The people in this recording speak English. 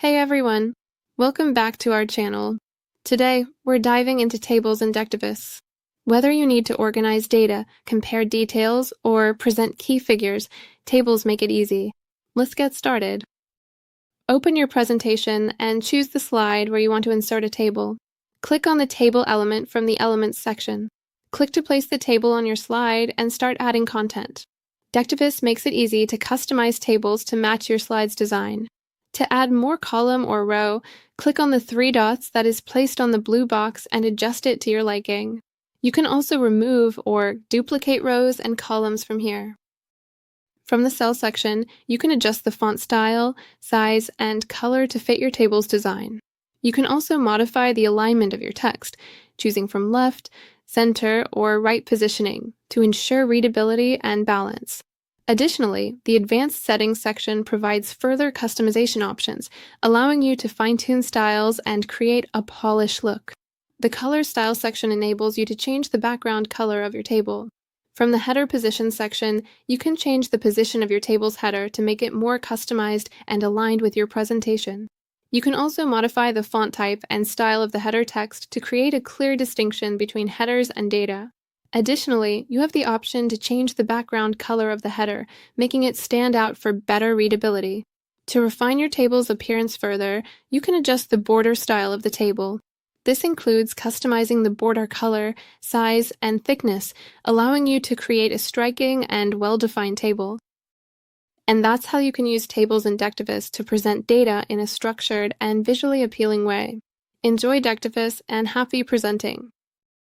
Hey everyone! Welcome back to our channel. Today, we're diving into tables in Decktopus. Whether you need to organize data, compare details, or present key figures, tables make it easy. Let's get started. Open your presentation and choose the slide where you want to insert a table. Click on the table element from the Elements section. Click to place the table on your slide and start adding content. Decktopus makes it easy to customize tables to match your slide's design. To add more column or row, click on the three dots that is placed on the blue box and adjust it to your liking. You can also remove or duplicate rows and columns from here. From the Cell section, you can adjust the font style, size, and color to fit your table's design. You can also modify the alignment of your text, choosing from left, center, or right positioning to ensure readability and balance. Additionally, the Advanced Settings section provides further customization options, allowing you to fine-tune styles and create a polished look. The Color Style section enables you to change the background color of your table. From the Header Position section, you can change the position of your table's header to make it more customized and aligned with your presentation. You can also modify the font type and style of the header text to create a clear distinction between headers and data. Additionally, you have the option to change the background color of the header, making it stand out for better readability. To refine your table's appearance further, you can adjust the border style of the table. This includes customizing the border color, size, and thickness, allowing you to create a striking and well-defined table. And that's how you can use tables in Decktopus to present data in a structured and visually appealing way. Enjoy Decktopus and happy presenting!